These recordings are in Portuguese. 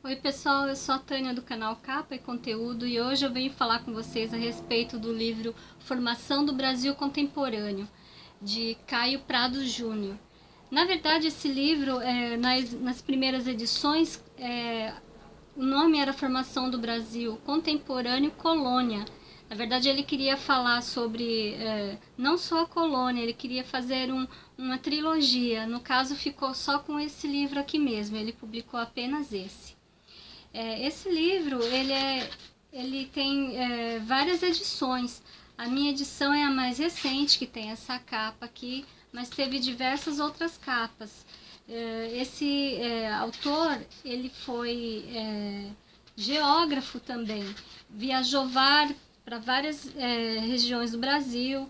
Oi pessoal, eu sou a Tânia do canal Capa e Conteúdo e hoje eu venho falar com vocês a respeito do livro Formação do Brasil Contemporâneo, de Caio Prado Júnior. Na verdade, esse livro, nas primeiras edições, o nome era Formação do Brasil Contemporâneo Colônia. Na verdade, ele queria falar sobre não só a colônia, ele queria fazer uma trilogia. No caso, ficou só com esse livro aqui mesmo, ele publicou apenas esse. Esse livro ele tem várias edições. A minha edição é a mais recente, que tem essa capa aqui, mas teve diversas outras capas. Esse autor, ele foi geógrafo também, viajou para várias regiões do Brasil,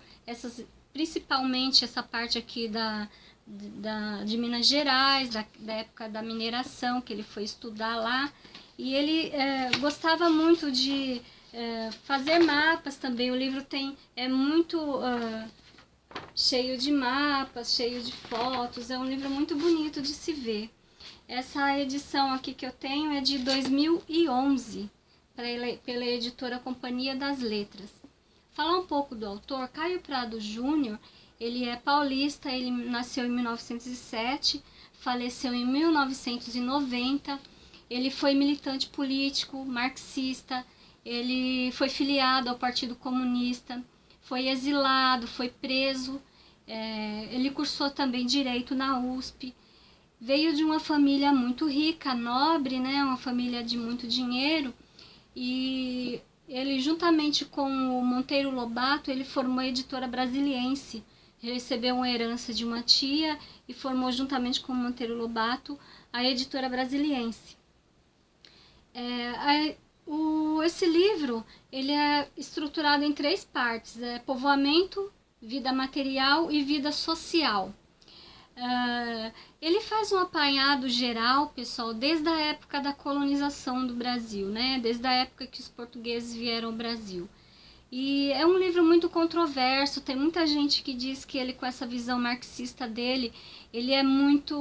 principalmente essa parte aqui de Minas Gerais, da época da mineração, que ele foi estudar lá. E ele gostava muito de fazer mapas também. O livro é muito cheio de mapas, cheio de fotos. É um livro muito bonito de se ver. Essa edição aqui que eu tenho é de 2011, pela editora Companhia das Letras. Falar um pouco do autor, Caio Prado Júnior. Ele é paulista, ele nasceu em 1907, faleceu em 1990. Ele foi militante político, marxista, ele foi filiado ao Partido Comunista, foi exilado, foi preso, ele cursou também Direito na USP, veio de uma família muito rica, nobre, né, uma família de muito dinheiro, e ele, juntamente com o Monteiro Lobato, ele formou a Editora Brasiliense, recebeu uma herança de uma tia e formou, juntamente com o Monteiro Lobato, a Editora Brasiliense. Esse livro ele é estruturado em 3 partes: povoamento, vida material e vida social. Ele faz um apanhado geral, pessoal, desde a época da colonização do Brasil, né? Desde a época que os portugueses vieram ao Brasil. E é um livro muito controverso, tem muita gente que diz que ele, com essa visão marxista dele, ele é muito,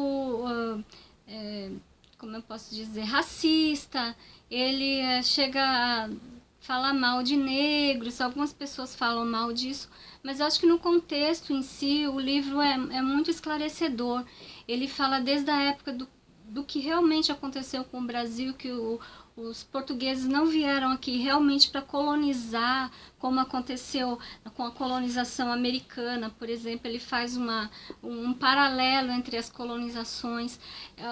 como eu posso dizer, racista, ele chega a falar mal de negros, algumas pessoas falam mal disso, mas eu acho que no contexto em si o livro é muito esclarecedor. Ele fala desde a época do que realmente aconteceu com o Brasil, que os portugueses não vieram aqui realmente para colonizar, como aconteceu com a colonização americana, por exemplo. Ele faz um paralelo entre as colonizações.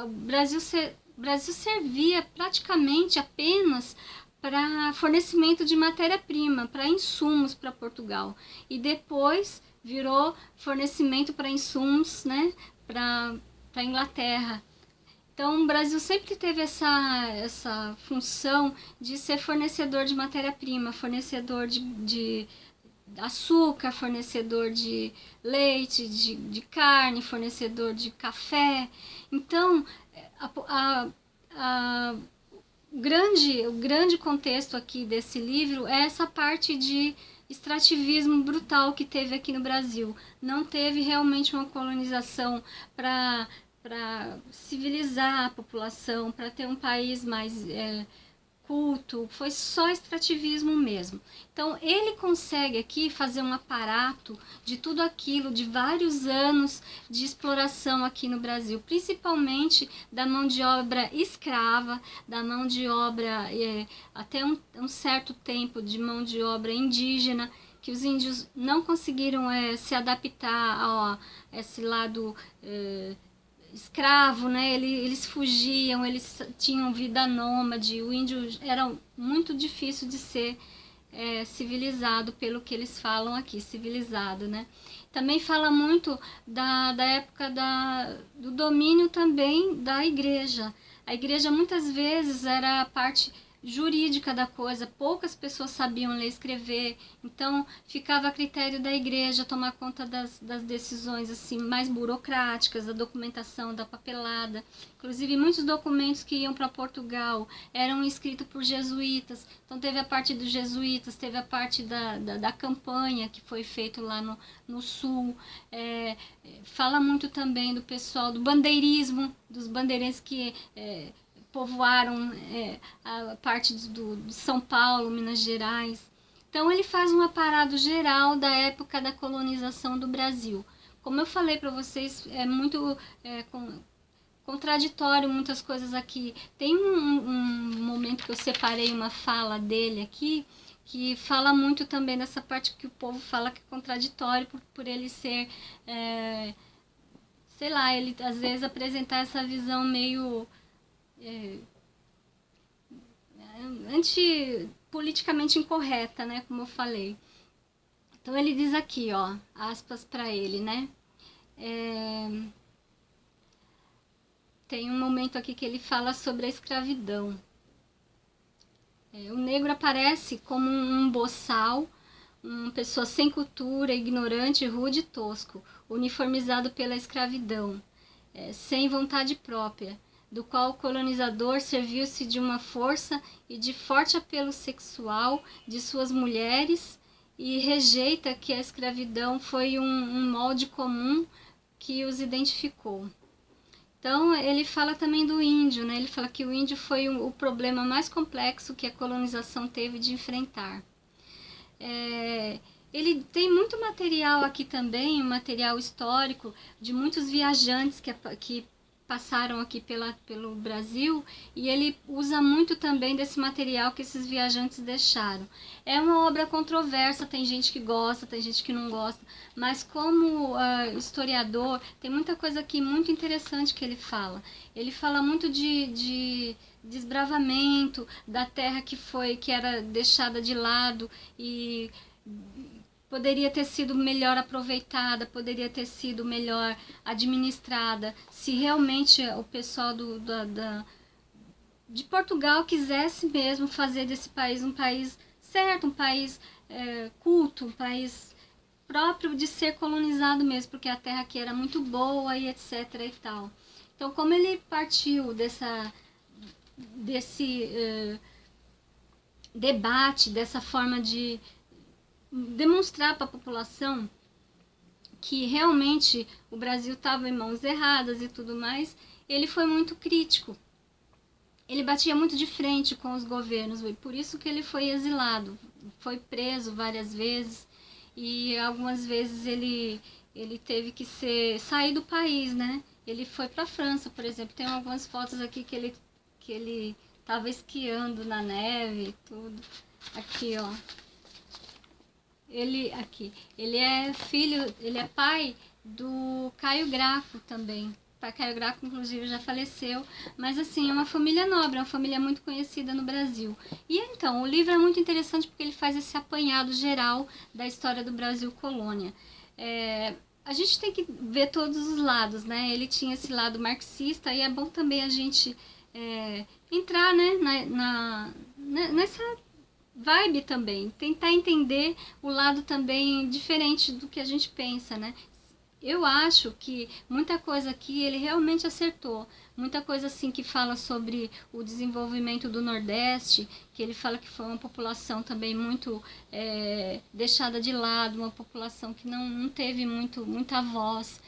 O Brasil servia praticamente apenas para fornecimento de matéria-prima, para insumos para Portugal. E depois virou fornecimento para insumos, né, para a Inglaterra. Então, o Brasil sempre teve essa função de ser fornecedor de matéria-prima, fornecedor de açúcar, fornecedor de leite, de carne, fornecedor de café. Então, o grande contexto aqui desse livro é essa parte de extrativismo brutal que teve aqui no Brasil. Não teve realmente uma colonização para civilizar a população, para ter um país mais culto, foi só extrativismo mesmo. Então ele consegue aqui fazer um aparato de tudo aquilo, de vários anos de exploração aqui no Brasil, principalmente da mão de obra escrava, da mão de obra até um certo tempo de mão de obra indígena, que os índios não conseguiram se adaptar a esse lado escravo, né? Eles fugiam, eles tinham vida nômade. O índio era muito difícil de ser civilizado, pelo que eles falam aqui, civilizado, né? Também fala muito da época do domínio também da igreja. A igreja muitas vezes era a parte jurídica da coisa, poucas pessoas sabiam ler e escrever, então ficava a critério da igreja tomar conta das decisões assim mais burocráticas, da documentação, da papelada. Inclusive, muitos documentos que iam para Portugal eram escritos por jesuítas, então teve a parte dos jesuítas, teve a parte da campanha que foi feito lá no sul. Fala muito também do pessoal do bandeirismo, dos bandeirenses que povoaram a parte de São Paulo, Minas Gerais. Então ele faz um apanhado geral da época da colonização do Brasil. Como eu falei para vocês, é muito contraditório muitas coisas aqui. Tem um momento que eu separei uma fala dele aqui, que fala muito também dessa parte que o povo fala que é contraditório por ele ser, sei lá, ele às vezes apresentar essa visão meio politicamente incorreta, né, como eu falei. Então ele diz aqui, ó, aspas para ele, né, tem um momento aqui que ele fala sobre a escravidão. O negro aparece como um boçal, uma pessoa sem cultura, ignorante, rude e tosco, uniformizado pela escravidão, sem vontade própria, do qual o colonizador serviu-se de uma força e de forte apelo sexual de suas mulheres e rejeita que a escravidão foi um molde comum que os identificou. Então, ele fala também do índio, né? Ele fala que o índio foi o problema mais complexo que a colonização teve de enfrentar. Ele tem muito material aqui também, um material histórico de muitos viajantes que passaram aqui pelo Brasil, e ele usa muito também desse material que esses viajantes deixaram. É uma obra controversa, tem gente que gosta, tem gente que não gosta, mas como historiador, tem muita coisa aqui muito interessante que ele fala. Ele fala muito de desbravamento da terra que era deixada de lado e poderia ter sido melhor aproveitada, poderia ter sido melhor administrada, se realmente o pessoal de Portugal quisesse mesmo fazer desse país um país certo, um país culto, um país próprio de ser colonizado mesmo, porque a terra aqui era muito boa e etc. e tal. Então, como ele partiu desse debate, dessa forma de demonstrar para a população que realmente o Brasil estava em mãos erradas e tudo mais, ele foi muito crítico. Ele batia muito de frente com os governos, e por isso que ele foi exilado, foi preso várias vezes e algumas vezes ele teve que sair do país, né? Ele foi para a França, por exemplo. Tem algumas fotos aqui que ele estava esquiando na neve e tudo. Aqui, ó. Ele é pai do Caio Graco também. O Caio Graco, inclusive, já faleceu, mas assim, é uma família nobre, é uma família muito conhecida no Brasil. E então, o livro é muito interessante porque ele faz esse apanhado geral da história do Brasil colônia. A gente tem que ver todos os lados, né? Ele tinha esse lado marxista e é bom também a gente entrar, né, nessa vibe também, tentar entender o lado também diferente do que a gente pensa, né? Eu acho que muita coisa aqui ele realmente acertou, muita coisa assim que fala sobre o desenvolvimento do Nordeste, que ele fala que foi uma população também muito deixada de lado, uma população que não teve muita voz,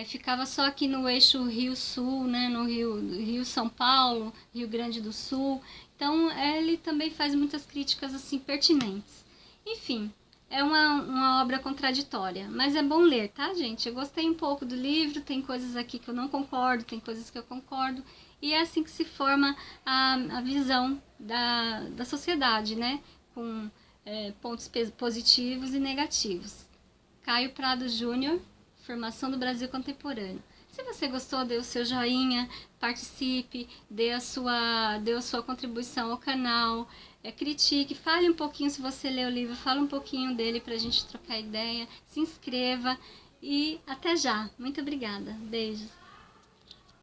ficava só aqui no eixo Rio-Sul, né, no Rio-São Paulo, Rio Grande do Sul. Então, ele também faz muitas críticas assim pertinentes. Enfim, é uma obra contraditória, mas é bom ler, tá, gente? Eu gostei um pouco do livro, tem coisas aqui que eu não concordo, tem coisas que eu concordo, e é assim que se forma a visão da sociedade, né? Com pontos positivos e negativos. Caio Prado Júnior, Formação do Brasil Contemporâneo. Se você gostou, dê o seu joinha, participe, dê a sua contribuição ao canal, critique, fale um pouquinho se você lê o livro, fale um pouquinho dele para a gente trocar ideia, se inscreva e até já. Muito obrigada. Beijos.